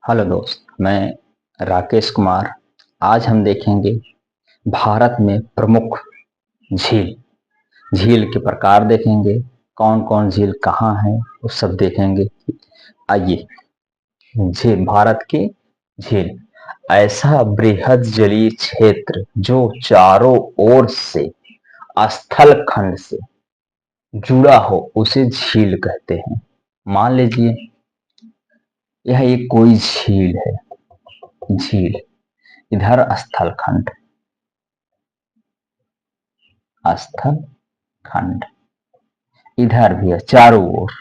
Hello दोस्त, मैं राकेश कुमार। आज हम देखेंगे भारत में प्रमुख झील। झील के प्रकार देखेंगे, कौन कौन झील कहाँ है वो सब देखेंगे। आइए, झील भारत की झील ऐसा बृहद जलीय क्षेत्र जो चारों ओर से स्थल खंड से जुड़ा हो उसे झील कहते हैं। मान लीजिए यह एक कोई झील है। झील, इधर स्थल खंड, स्थल खंड, इधर भी है, चारों ओर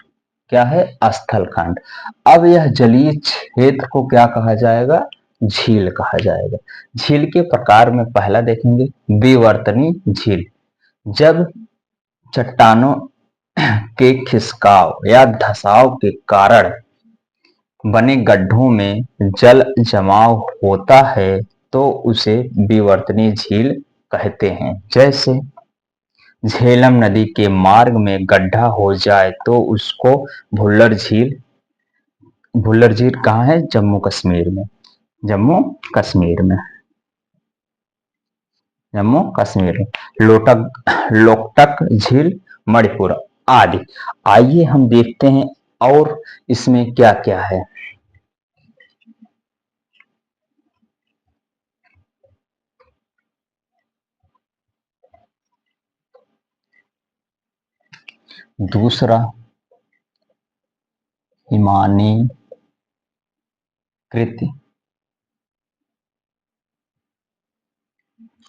क्या है, स्थल खंड। अब यह जलीय क्षेत्र को क्या कहा जाएगा, झील कहा जाएगा। झील के प्रकार में पहला देखेंगे विवर्तनी झील। जब चट्टानों के खिसकाव या धसाव के कारण बने गड्ढों में जल जमाव होता है तो उसे विवर्तनी झील कहते हैं। जैसे झेलम नदी के मार्ग में गड्ढा हो जाए तो उसको भुल्लर झील। भुल्लर झील कहाँ है, जम्मू कश्मीर में। जम्मू कश्मीर में, जम्मू कश्मीर में। लोकटक झील मणिपुर आदि। आइए हम देखते हैं और इसमें क्या क्या है। दूसरा,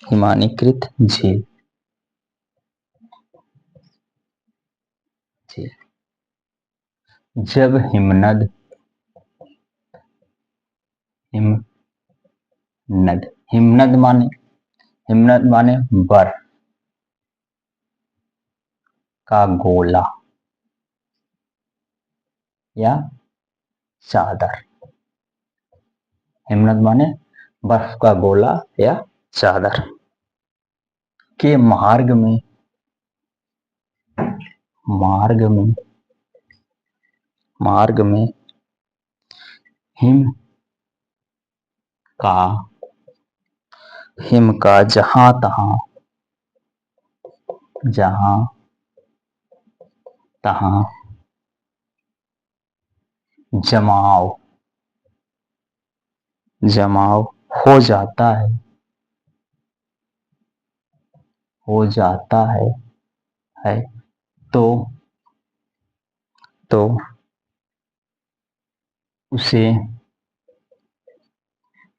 हिमानीकृत झील। जब हिमनद माने, हिमनद माने बर्फ का गोला या चादर। हिमनद माने बर्फ का गोला या चादर के मार्ग में हिम का जहां तहां जमाव हो जाता है तो उसे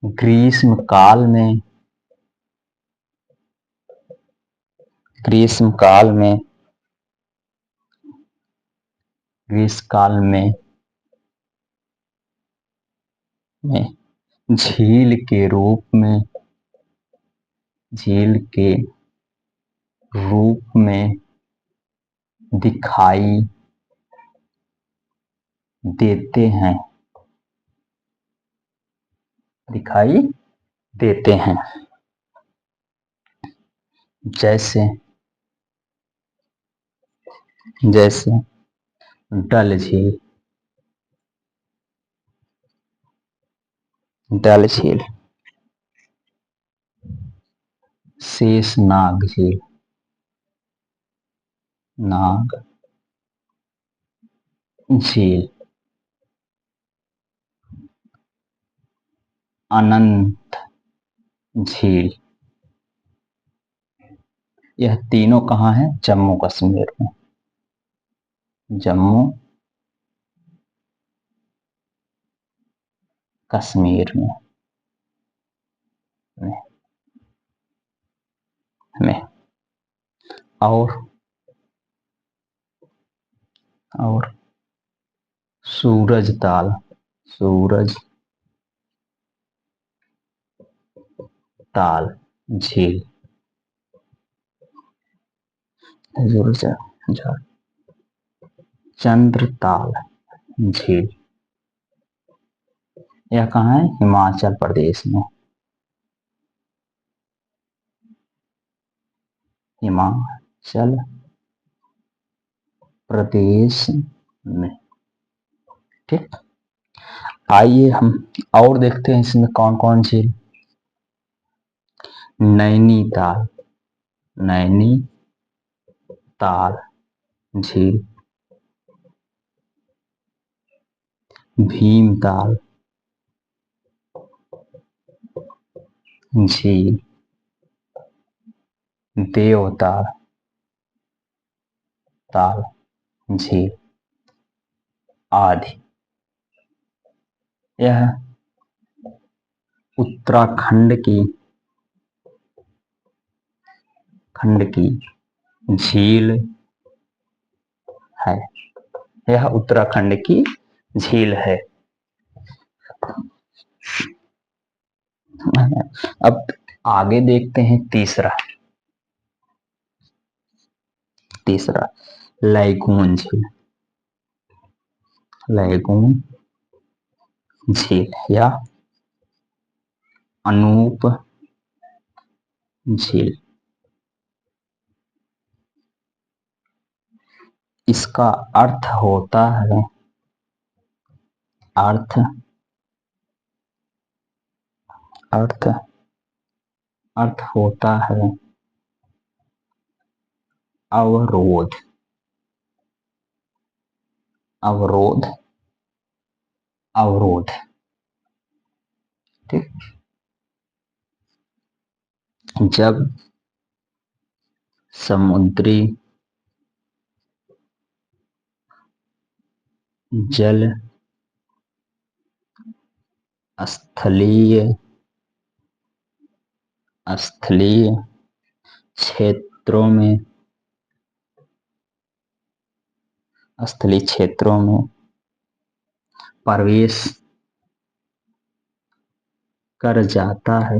ग्रीष्म काल में झील के रूप में दिखाई देते हैं। जैसे डल झील, शेषनाग झील, नाग झील, अनंत झील। यह तीनों कहाँ है, जम्मू कश्मीर में। जम्मू कश्मीर में। और सूरज ताल झील। चंद्रताल झील, यह कहाँ है, हिमाचल प्रदेश में। हिमाचल प्रदेश में, ठीक। आइए हम और देखते हैं इसमें कौन कौन झील। नैनीताल, नैनीताल झील, भीमताल झील, देवताल ताल झील आदि। यह उत्तराखंड की झील है। यह उत्तराखंड की झील है। अब आगे देखते हैं तीसरा लैगून झील, लैगून झील या अनूप झील। इसका अर्थ होता है अर्थ अर्थ अर्थ होता है अवरोध, अवरोध, अवरोध। ठीक। जब समुद्री जल स्थलीय क्षेत्रों में प्रवेश कर जाता है,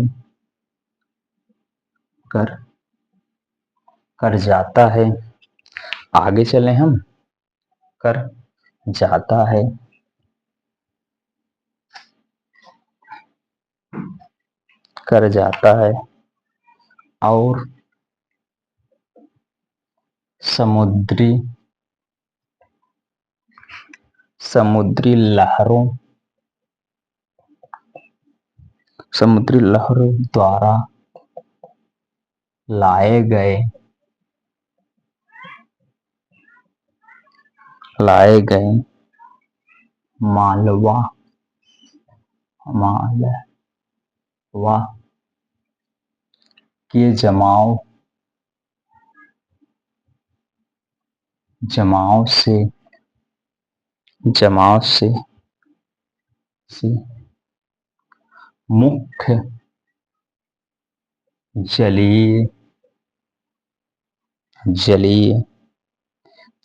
कर जाता है। आगे चले हम। कर जाता है, कर जाता है और समुद्री लहरों द्वारा लाए गए मालवा के जमाव से मुख्य जलीय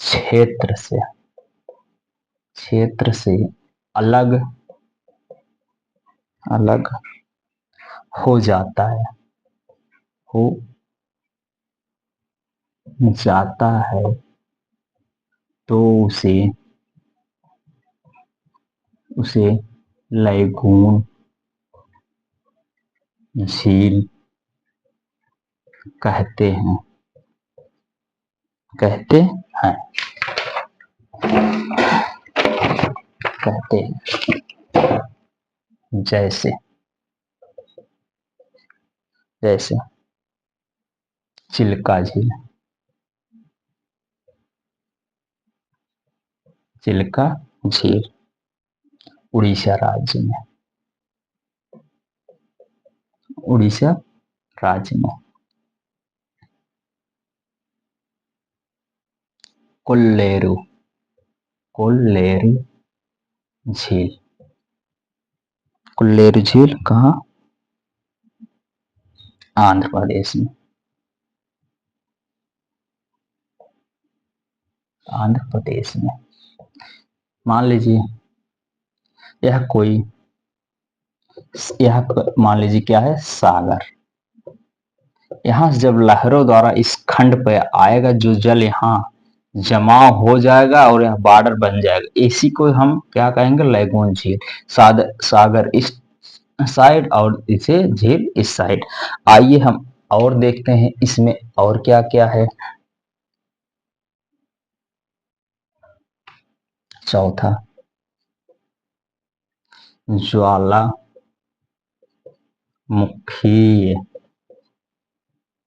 क्षेत्र से अलग हो जाता है, हो जाता है तो उसे लैगून झील कहते हैं। कहते हैं जैसे चिल्का झील, उड़ीसा राज्य में। कोल्लेरू झील कहाँ? आंध्र प्रदेश में। मान लीजिए मान लीजिए क्या है, सागर। यहाँ से जब लहरों द्वारा इस खंड पे आएगा, जो जल यहाँ जमा हो जाएगा और यहाँ बॉर्डर बन जाएगा, इसी को हम क्या कहेंगे, लैगून झील। सागर इस साइड और इसे झील इस साइड। आइए हम और देखते हैं इसमें और क्या क्या है। चौथा ज्वालामुखी,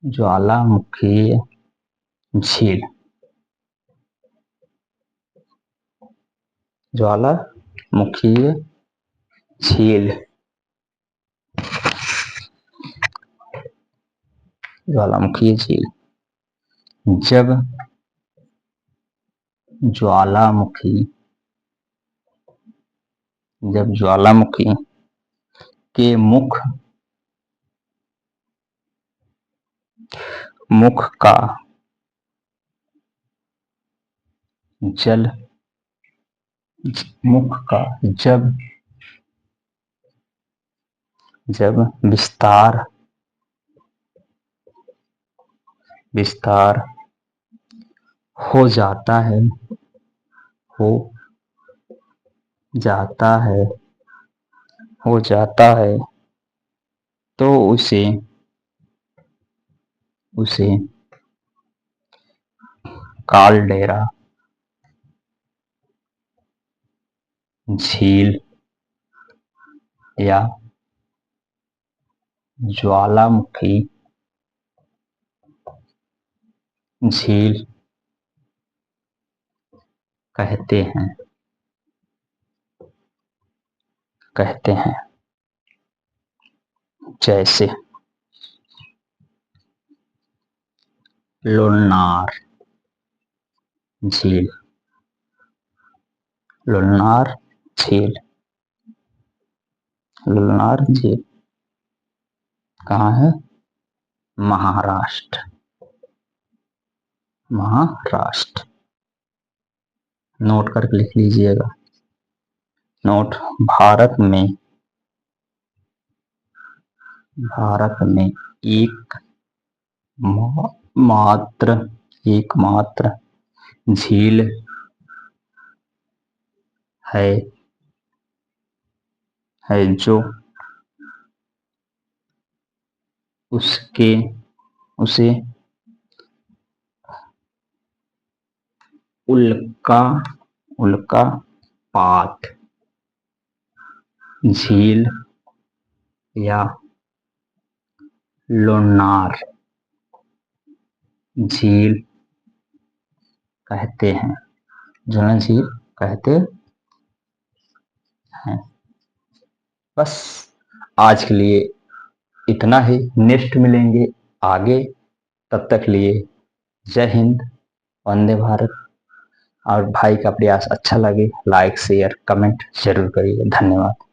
ज्वालामुखी झील, ज्वालामुखी झील, ज्वालामुखी झील। जब ज्वालामुखी के मुख का जल जब विस्तार हो जाता है तो उसे कालडेरा झील या ज्वालामुखी झील कहते हैं। जैसे लुलनार झील, लुलनार झील कहाँ है? महाराष्ट्र। नोट करके लिख लीजिएगा। नोट, भारत में एकमात्र झील है जो उसे उल्कापात झील या लुलनार झील कहते हैं। झील कहते हैं। बस आज के लिए इतना ही। नेक्स्ट मिलेंगे आगे। तब तक लिए जय हिंद, वंदे भारत। और भाई का प्रयास अच्छा लगे लाइक शेयर कमेंट जरूर करिए। धन्यवाद।